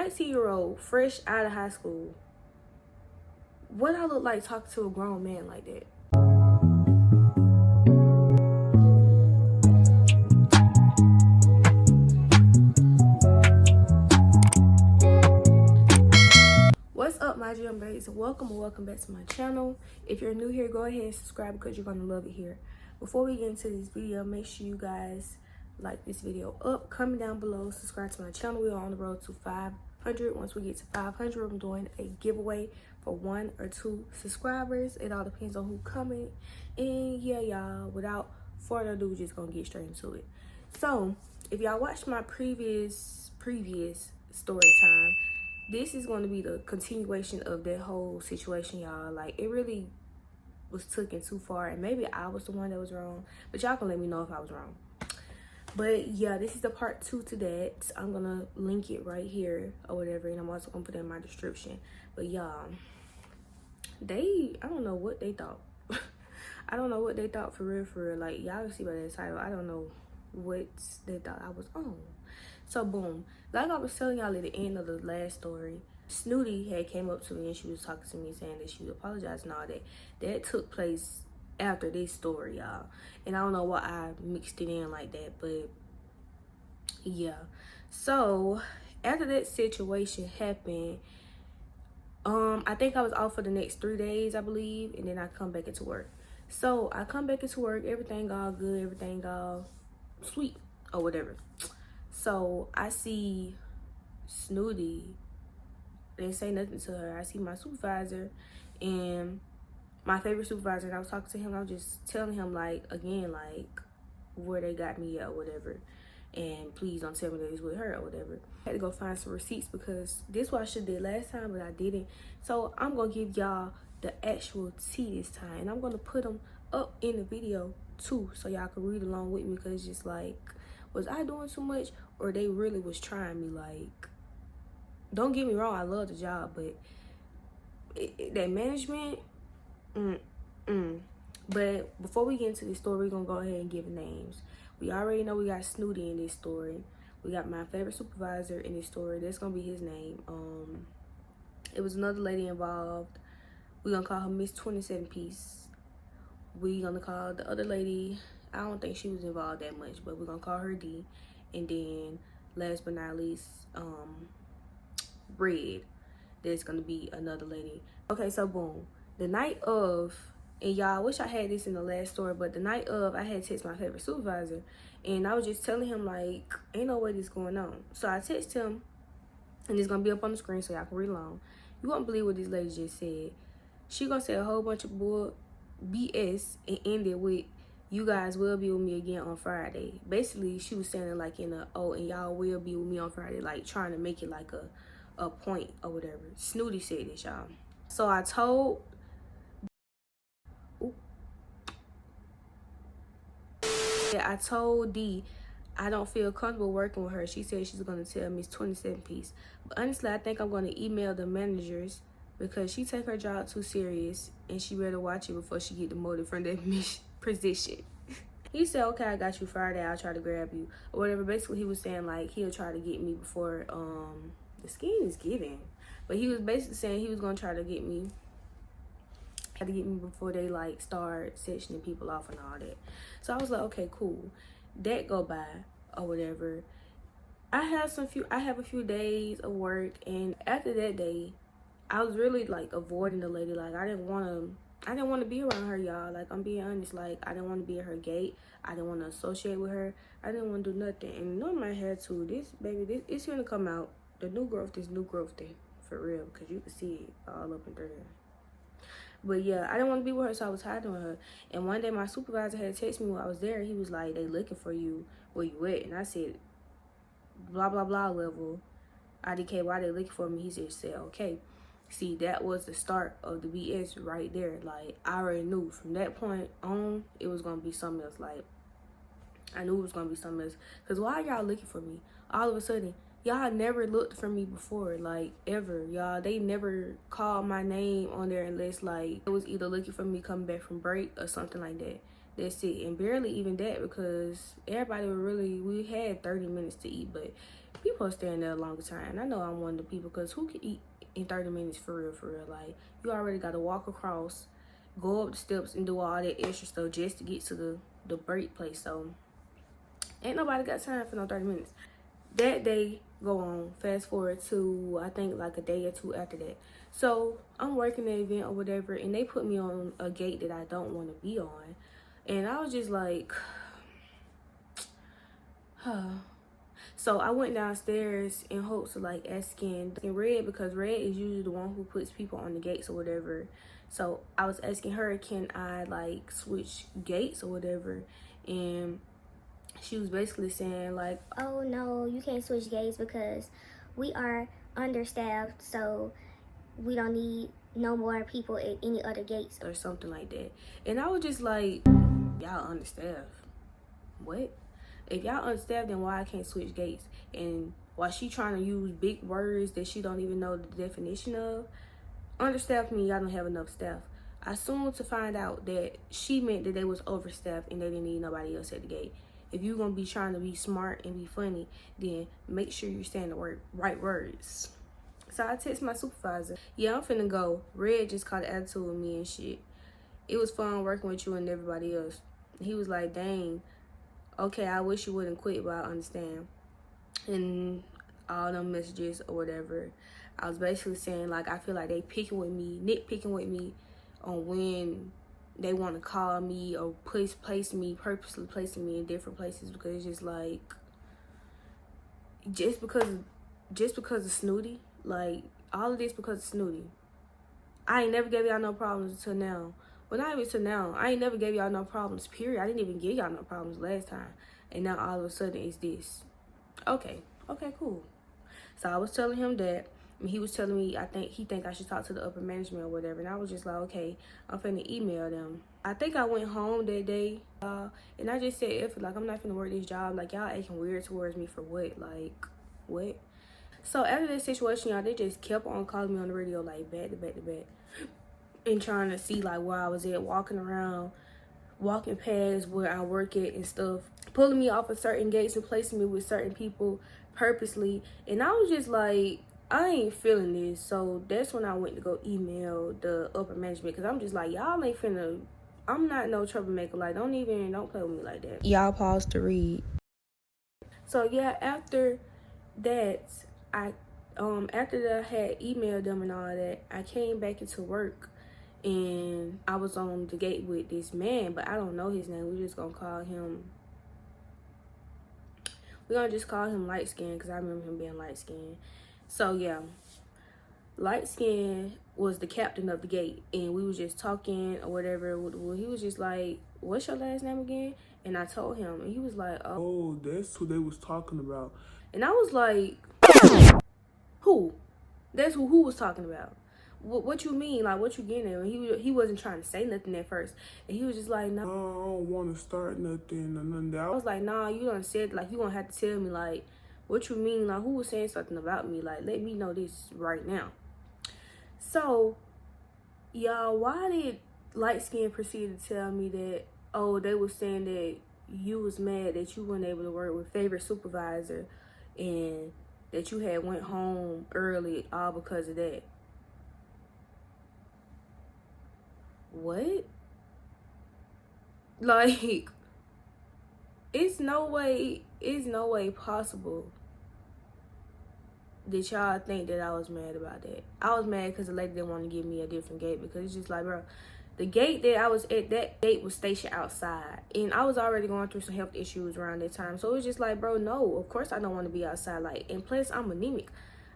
19-year-old, fresh out of high school. What I look like talking to a grown man like that? What's up, my gym babes? Welcome back to my channel. If you're new here, go ahead and subscribe because you're gonna love it here. Before we get into this video, make sure you guys like this video up, comment down below, subscribe to my channel. We are on the road to 500. Once we get to 500, I'm doing a giveaway for 1 or 2 subscribers. It all depends on who comment. And yeah, y'all, without further ado, we're just gonna get straight into it. So if y'all watched my previous story time, this is going to be the continuation of that whole situation, y'all. Like, it really was taken too far, and maybe I was the one that was wrong, but y'all can let me know if I was wrong. But yeah, this is the part 2 to that. I'm gonna link it right here or whatever, and I'm also gonna put it in my description. But y'all, I don't know what they thought. I don't know what they thought for real. Like, y'all can see by the title, I don't know what they thought I was on. So boom, like I was telling y'all at the end of the last story, Snooty had came up to me and she was talking to me saying that she would apologize and all that. That took place after this story, y'all. And I don't know why I mixed it in like that, but yeah. So after that situation happened, I think I was off for the next 3 days, I believe, and then I come back into work. So I come back into work, everything all good, everything all sweet or whatever. So I see Snooty, they say nothing to her. I see my supervisor and my favorite supervisor, and I was talking to him. I was just telling him, like, again, like, where they got me at or whatever, and please don't tell me that it's with her or whatever. I had to go find some receipts because this is what I should have did last time, but I didn't. So I'm gonna give y'all the actual tea this time, and I'm gonna put them up in the video too, so y'all can read along with me, because it's just like, was I doing too much, or they really was trying me? Like, don't get me wrong, I love the job, but that management, But before we get into this story, we're gonna go ahead and give names. We already know we got Snooty in this story. We got my favorite supervisor in this story. That's gonna be his name. It was another lady involved. We're gonna call her Miss 27 Piece. We gonna call the other lady, I don't think she was involved that much, but we're gonna call her D. And then last but not least, Red. There's gonna be another lady. Okay, so boom, the night of, and y'all, I wish I had this in the last story, but the night of, I had texted my favorite supervisor, and I was just telling him, like, ain't no way this going on. So I texted him, and it's gonna be up on the screen so y'all can read along. You won't believe what this lady just said. She gonna say a whole bunch of BS and end it with, "You guys will be with me again on Friday." Basically, she was saying it like in a, "Oh, and y'all will be with me on Friday," like trying to make it like a point or whatever. Snooty said this, y'all. So I told D I don't feel comfortable working with her. She said she's gonna tell Miss 27 Piece. But honestly, I think I'm gonna email the managers, because she take her job too serious, and she better watch it before she get demoted from that position. He said, "Okay, I got you Friday. I'll try to grab you," or whatever. Basically, he was saying, like, he'll try to get me before the skin is giving. But he was basically saying he was gonna try to get me, before they like start sectioning people off and all that. So I was like, okay, cool. That go by or whatever. I have a few days of work, and after that day, I was really like avoiding the lady. Like, I didn't want to be around her, y'all. Like, I'm being honest. Like, I didn't want to be at her gate. I didn't want to associate with her. I didn't want to do nothing. And normally I had to. It's gonna come out. The new growth is new growth thing, for real, because you can see it all up and through there. But yeah, I didn't want to be with her, so I was hiding with her. And one day my supervisor had texted me when I was there. He was like, "They looking for you. Where you at?" And I said, "Blah, blah, blah level. IDK, why they looking for me?" He said, "Okay." See, that was the start of the BS right there. Like, I already knew from that point on, it was going to be something else. Like, I knew it was going to be something else. Because why y'all looking for me? All of a sudden, y'all never looked for me before, like, ever, y'all. They never called my name on there unless, like, it was either looking for me coming back from break or something like that. That's it. And barely even that, because everybody we had 30 minutes to eat, but people are staying there a longer time. I know I'm one of the people, because who can eat in 30 minutes for real, for real? Like, you already got to walk across, go up the steps, and do all that extra stuff just to get to the break place. So, ain't nobody got time for no 30 minutes. That day go on, fast forward to, I think, like a day or two after that. So, I'm working the event or whatever, and they put me on a gate that I don't want to be on. And I was just like, huh. So I went downstairs in hopes of like asking Red, because Red is usually the one who puts people on the gates or whatever. So I was asking her, can I like switch gates or whatever? And she was basically saying like, oh no, you can't switch gates because we are understaffed, so we don't need no more people at any other gates or something like that. And I was just like, y'all understaffed? What? If y'all understaffed, then why I can't switch gates? And while she trying to use big words that she don't even know the definition of, understaffed mean y'all don't have enough staff. I soon to find out that she meant that they was overstaffed and they didn't need nobody else at the gate. If you're gonna be trying to be smart and be funny, then make sure you're saying the right words. So I text my supervisor, yeah, I'm finna go. Red just caught an attitude with me and shit. It was fun working with you and everybody else. He was like, dang, okay, I wish you wouldn't quit, but I understand. And all them messages or whatever, I was basically saying like, I feel like they picking with me, nitpicking with me on when they want to call me or place me, purposely placing me in different places, because it's just like, just because of Snooty, like all of this because of Snooty. I ain't never gave y'all no problems until now. Well, not even till now. I ain't never gave y'all no problems, period. I didn't even give y'all no problems last time. And now all of a sudden it's this. Okay, cool. So I was telling him that, and he was telling me he think I should talk to the upper management or whatever. And I was just like, okay, I'm finna email them. I think I went home that day, and I just said, if like, I'm not finna work this job. Like, y'all acting weird towards me for what? Like, what? So after this situation, y'all, they just kept on calling me on the radio, like back to back to back, and trying to see like where I was at, walking around, walking past where I work at and stuff, pulling me off of certain gates and placing me with certain people purposely. And I was just like, I ain't feeling this. So that's when I went to go email the upper management, because I'm just like, y'all ain't finna, I'm not no troublemaker. Like, don't play with me like that. Y'all pause to read. So yeah, after that, after that I had emailed them and all that, I came back into work, and I was on the gate with this man, but I don't know his name. We're just gonna call him, light skin, because I remember him being light skin. So yeah, light skin was the captain of the gate, and we was just talking or whatever. Well, he was just like, what's your last name again? And I told him, and he was like, oh, that's who they was talking about. And I was like, who? That's who was talking about. What you mean? Like, what you getting at? And he wasn't trying to say nothing at first. And he was just like, no, I don't want to start nothing or nothing. I was like, nah, you done said, like, you gonna have to tell me, like, what you mean? Like, who was saying something about me? Like, let me know this right now. So, y'all, why did light skin proceed to tell me that, oh, they was saying that you was mad that you weren't able to work with favorite supervisor, and that you had went home early all because of that? What? Like, it's no way possible that y'all think that I was mad about that. I was mad because the lady didn't want to give me a different gate, because it's just like, bro, the gate that I was at, that gate was stationed outside, and I was already going through some health issues around that time. So it was just like, bro, no, of course I don't want to be outside. Like, and plus I'm anemic.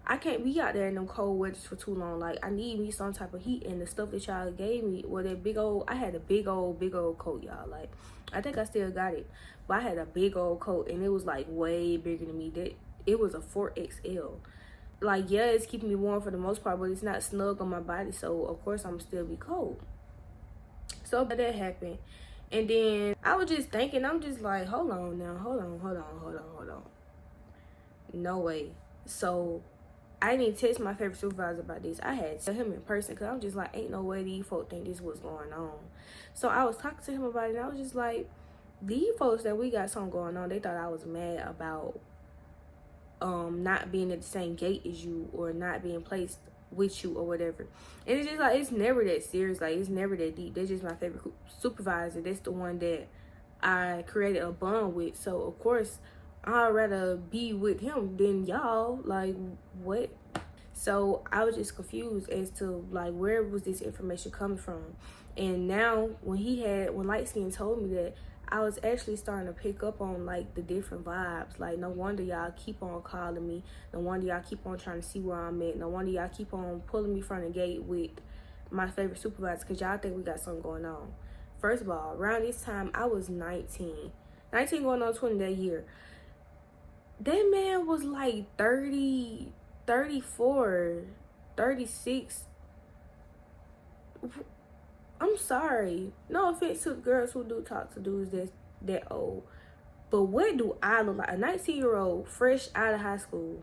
I can't be out there in them cold weathers for too long. Like, I need me some type of heat, and the stuff that y'all gave me, well, that big old, I had a big old coat, y'all. Like, I think I still got it, but I had a big old coat, and it was like way bigger than me. That it was a 4XL. Like, yeah, it's keeping me warm for the most part, but it's not snug on my body, so of course I'm still be cold. So that happened, and then I was just thinking, I'm just like, hold on now, hold on. No way. So I didn't text my favorite supervisor about this. I had to tell him in person, because I'm just like, ain't no way these folks think this was going on. So I was talking to him about it, and I was just like, these folks that we got something going on, they thought I was mad about not being at the same gate as you or not being placed with you or whatever. And it's just like, it's never that serious. Like, it's never that deep. That's just my favorite supervisor. That's the one that I created a bond with. So of course I'd rather be with him than y'all. Like, what? So I was just confused as to like, where was this information coming from? And now when Light Skin told me that, I was actually starting to pick up on like the different vibes. Like, no wonder y'all keep on calling me. No wonder y'all keep on trying to see where I'm at. No wonder y'all keep on pulling me from the gate with my favorite supervisor, because y'all think we got something going on. First of all, around this time, I was 19 going on 20 that year. That man was like 30, 34, 36. I'm sorry. No offense to the girls who do talk to dudes that old. But what do I look like? A 19-year-old fresh out of high school.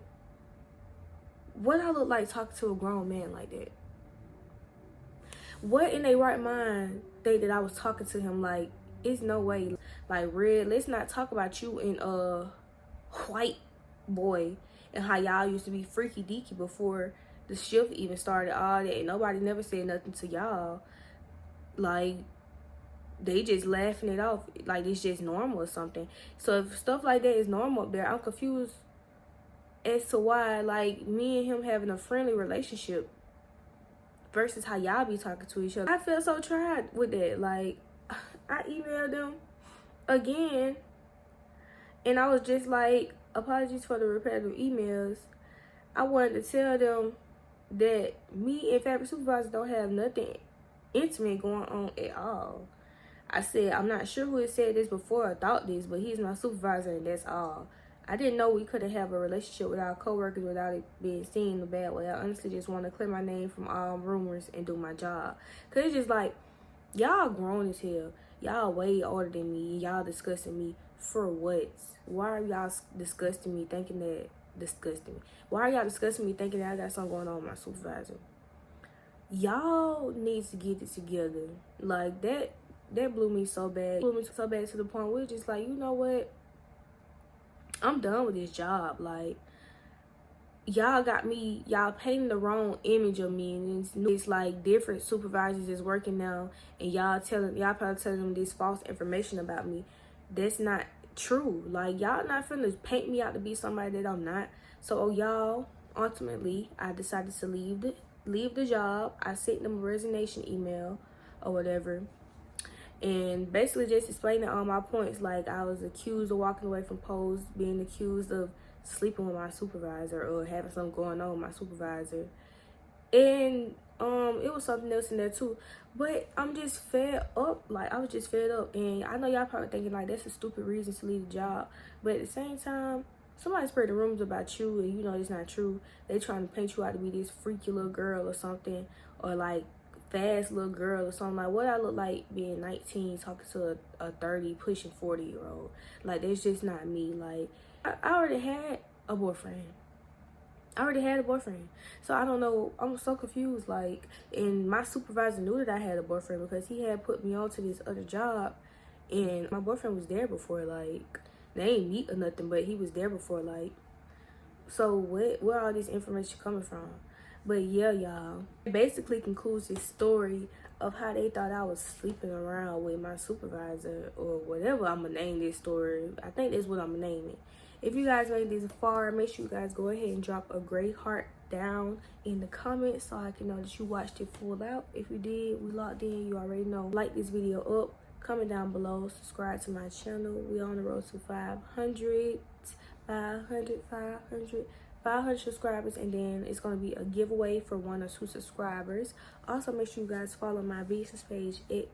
What I look like talking to a grown man like that? What in their right mind think that I was talking to him like, it's no way. Like, Red, let's not talk about you and white boy and how y'all used to be freaky deaky before the shift even started, all that. Nobody never said nothing to y'all. Like, they just laughing it off like it's just normal or something. So if stuff like that is normal up there, I'm confused as to why, like, me and him having a friendly relationship versus how y'all be talking to each other. I felt so tried with that. Like, I emailed them again and I was just like, apologies for the repetitive emails. I wanted to tell them that me and Fabric Supervisor don't have nothing intimate going on at all. I said, I'm not sure who had said this before or thought this, but he's my supervisor and that's all. I didn't know we couldn't have a relationship with our coworkers without it being seen in a bad way. I honestly just want to clear my name from all rumors and do my job. Cause it's just like, y'all grown as hell. Y'all way older than me. Y'all discussing me for what? Why are y'all discussing me thinking that Why are y'all discussing me thinking that I got something going on with my supervisor? Y'all need to get it together. Like, that blew me so bad. Blew me so bad to the point where it's just like, you know what? I'm done with this job. Like, y'all painting the wrong image of me, and it's like different supervisors is working now, and y'all probably telling them this false information about me. That's not true. Like, y'all not finna paint me out to be somebody that I'm not. So y'all, ultimately, I decided to leave the job. I sent them a resignation email or whatever, and basically just explaining all my points. Like, I was accused of walking away from posts, being accused of sleeping with my supervisor or having something going on with my supervisor, and it was something else in there too. But I'm just fed up. Like, I was just fed up, and I know y'all probably thinking like that's a stupid reason to leave the job, but at the same time, somebody spread the rumors about you and you know it's not true. They trying to paint you out to be this freaky little girl or something, or like fast little girl or something. Like, what I look like being 19 talking to a 30 pushing 40-year-old. Like, that's just not me. Like, I already had a boyfriend. So I don't know, I'm so confused. Like, and my supervisor knew that I had a boyfriend because he had put me on to this other job, and my boyfriend was there before. Like, they ain't meet or nothing, but he was there before. Like, so where all this information coming from? But yeah, y'all, it basically concludes this story of how they thought I was sleeping around with my supervisor or whatever I'm gonna name this story. I think that's what I'm gonna name it. If you guys made this far, make sure you guys go ahead and drop a great heart down in the comments so I can know that you watched it full out. If you did, we locked in, you already know. Like this video up, comment down below, subscribe to my channel. We on the road to 500 subscribers, and then it's going to be a giveaway for 1 or 2 subscribers. Also, make sure you guys follow my business page at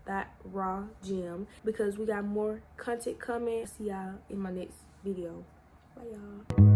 therawgem because we got more content coming. See y'all in my next video. Bye, y'all.